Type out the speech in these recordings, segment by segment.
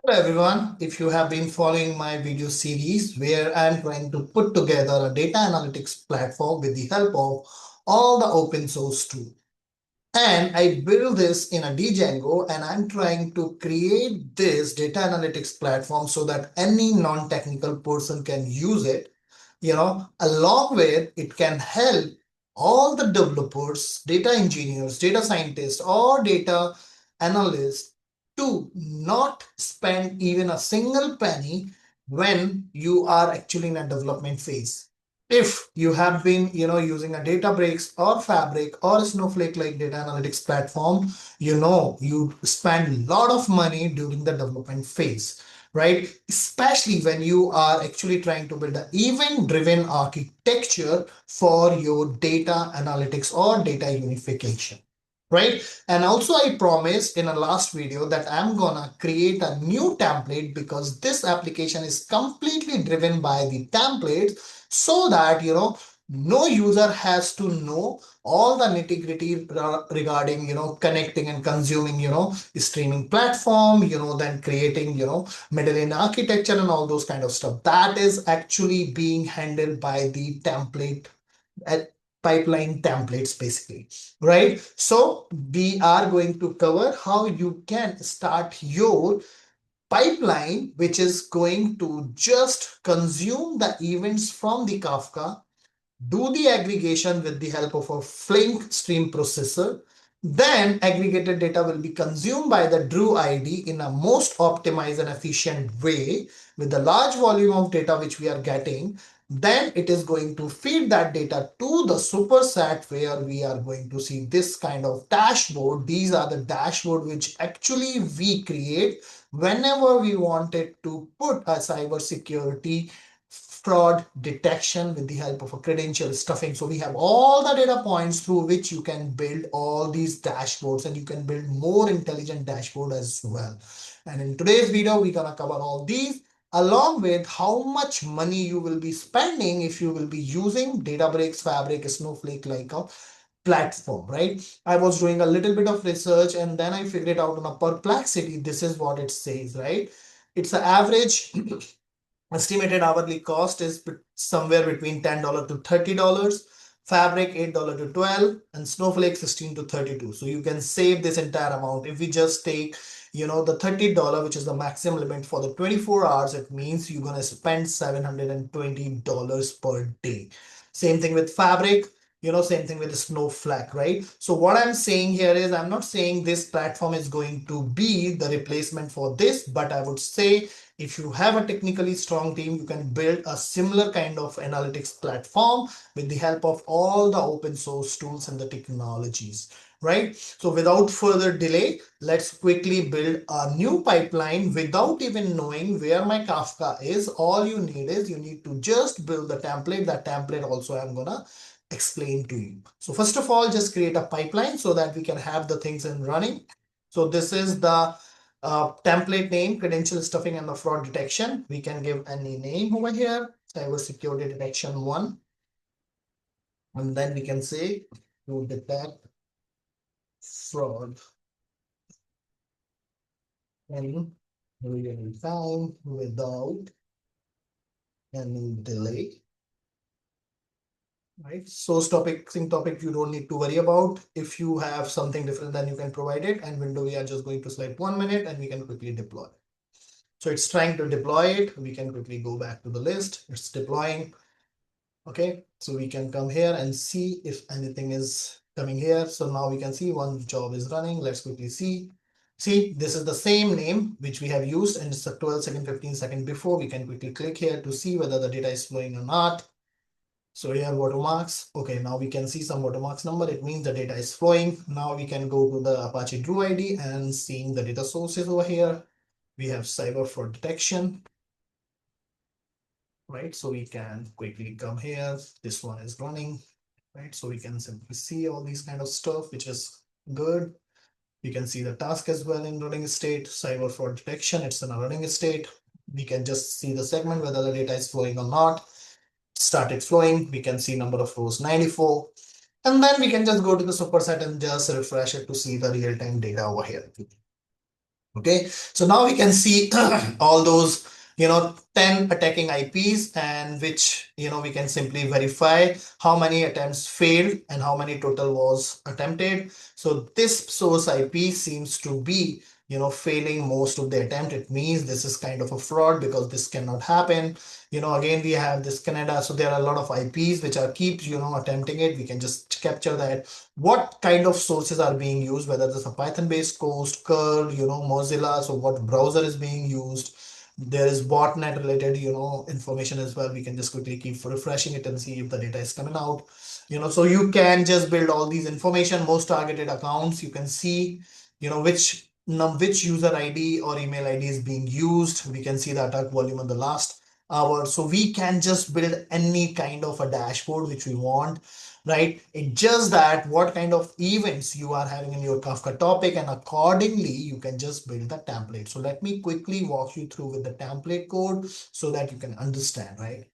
Hello everyone, if you have been following my video series where I'm trying to put together a data analytics platform with the help of all the open source tools. And I build this in a Django and I'm trying to create this data analytics platform so that any non-technical person can use it, along with it can help all the developers, data engineers, data scientists, or data analysts to not spend even a single penny when you are actually in a development phase. If you have been, using a Databricks or Fabric or Snowflake like data analytics platform, you spend a lot of money during the development phase, right? Especially when you are actually trying to build an event-driven architecture for your data analytics or data unification, right? And also I promised in a last video that I'm gonna create a new template because this application is completely driven by the templates so that, no user has to know all the nitty-gritty regarding, connecting and consuming, streaming platform, then creating, middle-in architecture and all those kind of stuff. That is actually being handled by the template at pipeline templates basically, right? So we are going to cover how you can start your pipeline, which is going to just consume the events from the Kafka, do the aggregation with the help of a Flink stream processor. Then aggregated data will be consumed by the Druid in a most optimized and efficient way with the large volume of data which we are getting. Then it is going to feed that data to the superset where we are going to see this kind of dashboard. These are the dashboard which actually we create whenever we wanted to put a cybersecurity fraud detection with the help of a credential stuffing. So we have all the data points through which you can build all these dashboards and you can build more intelligent dashboard as well. And in today's video, we're going to cover all these along with how much money you will be spending if you will be using Databricks, Fabric, Snowflake like a platform, right? I was doing a little bit of research and then I figured it out on a perplexity. This is what it says, right? It's an average estimated hourly cost is somewhere between $10 to $30. Fabric $8 to 12 and Snowflake 16 to 32. So you can save this entire amount. If we just take, the $30, which is the maximum limit for the 24 hours, it means you're going to spend $720 per day. Same thing with Fabric, same thing with Snowflake, right? So what I'm saying here is I'm not saying this platform is going to be the replacement for this, but I would say if you have a technically strong team, you can build a similar kind of analytics platform with the help of all the open source tools and the technologies, right? So without further delay, let's quickly build a new pipeline without even knowing where my Kafka is. All you need is you need to just build the template. That template also I'm gonna explain to you. So first of all, just create a pipeline so that we can have the things in running. So this is the template name, credential stuffing, and the fraud detection. We can give any name over here, cybersecurity detection 1. And then we can say to detect fraud in real time without any delay. Right. Source topic, sync topic, you don't need to worry about. If you have something different, then you can provide it. And window, we are just going to select 1 minute and we can quickly deploy. So it's trying to deploy it. We can quickly go back to the list. It's deploying. Okay, so we can come here and see if anything is coming here. So now we can see one job is running. Let's quickly see. See, this is the same name which we have used and it's a 12-second, 15-second before. We can quickly click here to see whether the data is flowing or not. So here watermarks. Okay, now we can see some watermarks number. It means the data is flowing. Now we can go to the Apache Druid and seeing the data sources over here. We have cyber fraud detection. Right, so we can quickly come here. This one is running, right? So we can simply see all these kind of stuff, which is good. You can see the task as well in running state, cyber fraud detection, it's in a running state. We can just see the segment, whether the data is flowing or not. Started flowing, we can see number of rows 94. And then we can just go to the superset and just refresh it to see the real-time data over here. Okay, so now we can see all those 10 attacking IPs, and which we can simply verify how many attempts failed and how many total was attempted. So this source IP seems to be failing most of the attempt. It means this is kind of a fraud because this cannot happen. Again, we have this Canada, so there are a lot of IPs which are keep attempting it. We can just capture that what kind of sources are being used, whether it's a Python based course, curl, Mozilla, so what browser is being used. There is botnet related information as well. We can just quickly keep refreshing it and see if the data is coming out. So you can just build all these information. Most targeted accounts, you can see which user ID or email ID is being used. We can see the attack volume in the last hour. So we can just build any kind of a dashboard which we want, right? It's just that what kind of events you are having in your Kafka topic, and accordingly you can just build the template. So let me quickly walk you through with the template code so that you can understand, right?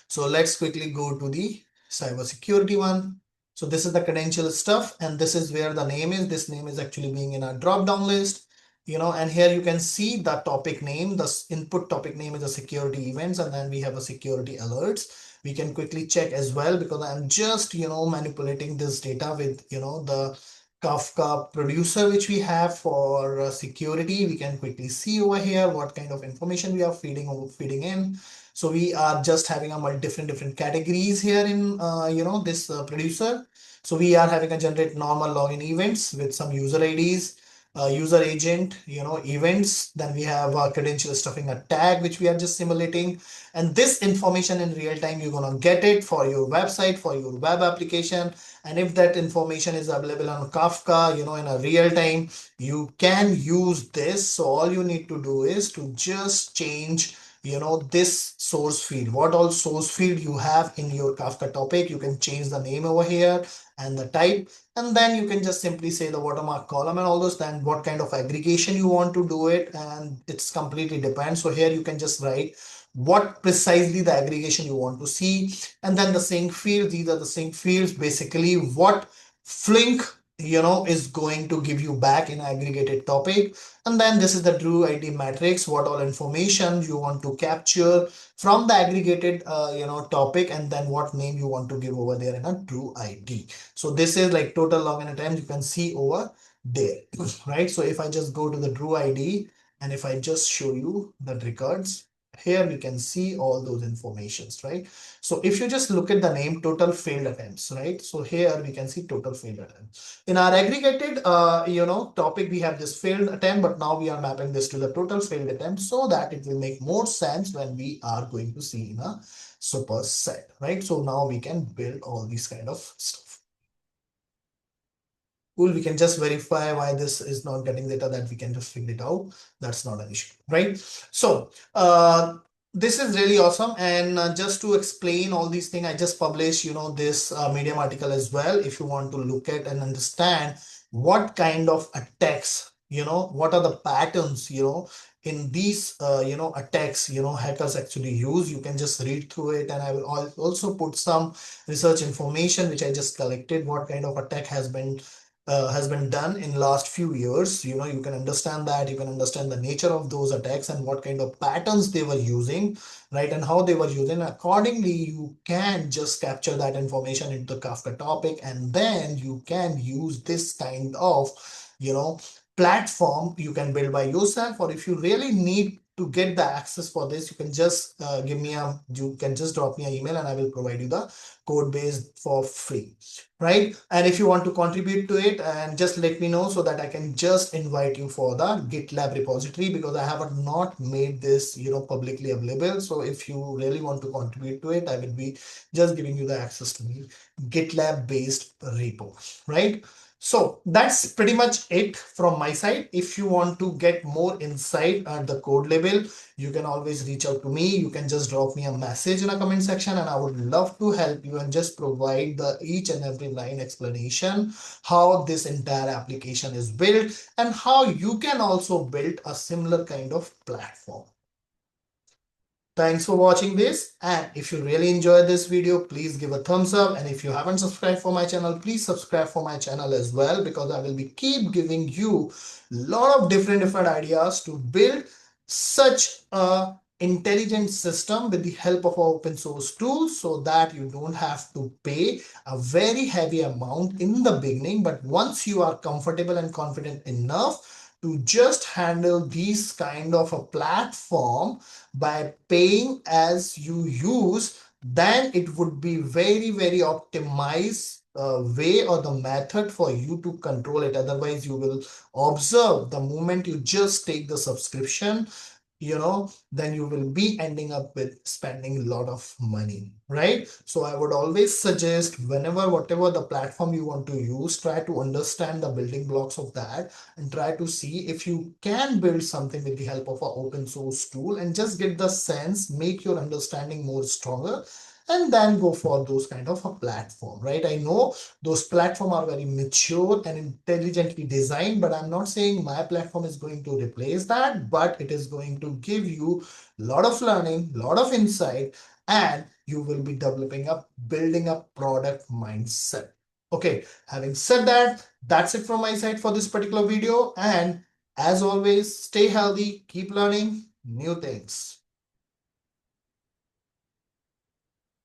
So let's quickly go to the cybersecurity one. So this is the credential stuff, and this is where the name is. This name is actually being in a drop down list, and here you can see the topic name. The input topic name is a security events, and then we have a security alerts. We can quickly check as well because I'm just manipulating this data with the Kafka producer which we have for security. We can quickly see over here what kind of information we are feeding in. So we are just having a different categories here in this producer. So we are having a generate normal login events with some user IDs, user agent, events. Then we have a credential stuffing a tag which we are just simulating, and this information in real time you're gonna get it for your website, for your web application. And if that information is available on Kafka, in a real time, you can use this. So all you need to do is to just change this source field. What all source field you have in your Kafka topic, you can change the name over here and the type, and then you can just simply say the watermark column and all those, then what kind of aggregation you want to do it, and it's completely depends. So here you can just write what precisely the aggregation you want to see, and then the sync field, these are the sync fields, basically what Flink is going to give you back in aggregated topic. And then this is the Drew ID matrix, what all information you want to capture from the aggregated topic, and then what name you want to give over there in a Drew ID. So this is like total login attempts you can see over there, right? So if I just go to the Drew ID and if I just show you the records, here we can see all those informations, right? So if you just look at the name total failed attempts, right? So here we can see total failed attempts. In our aggregated, topic, we have this failed attempt, but now we are mapping this to the total failed attempt so that it will make more sense when we are going to see in a superset, right? So now we can build all these kind of stuff. Cool, we can just verify why this is not getting data, that we can just figure it out. That's not an issue, right? So this is really awesome. And just to explain all these things, I just published this Medium article as well. If you want to look at and understand what kind of attacks, what are the patterns in these attacks hackers actually use, you can just read through it. And I will also put some research information which I just collected, what kind of attack has been done in last few years. You can understand that, you can understand the nature of those attacks and what kind of patterns they were using, right, and how they were using. Accordingly, you can just capture that information into the Kafka topic, and then you can use this kind of platform you can build by yourself. Or if you really need to get the access for this, you can just you can just drop me an email and I will provide you the code base for free, right? And if you want to contribute to it, and just let me know so that I can just invite you for the GitLab repository, because I have not made this publicly available. So if you really want to contribute to it, I will be just giving you the access to the GitLab based repo, right? So that's pretty much it from my side. If you want to get more insight at the code level, you can always reach out to me. You can just drop me a message in a comment section, and I would love to help you and just provide the each and every line explanation how this entire application is built and how you can also build a similar kind of platform. Thanks for watching this, and if you really enjoyed this video, please give a thumbs up, and if you haven't subscribed for my channel, please subscribe for my channel as well, because I will be keep giving you lot of different ideas to build such a intelligent system with the help of open source tools, so that you don't have to pay a very heavy amount in the beginning, but once you are comfortable and confident enough to just handle these kind of a platform by paying as you use, then it would be very optimized way or the method for you to control it. Otherwise, you will observe the moment you just take the subscription, then you will be ending up with spending a lot of money, right? So I would always suggest, whenever whatever the platform you want to use, try to understand the building blocks of that and try to see if you can build something with the help of an open source tool, and just get the sense, make your understanding more stronger, and then go for those kind of a platform, right? I know those platforms are very mature and intelligently designed, but I'm not saying my platform is going to replace that, but it is going to give you a lot of learning, a lot of insight, and you will be developing up, building up product mindset. Okay, having said that, that's it from my side for this particular video. And as always, stay healthy, keep learning new things.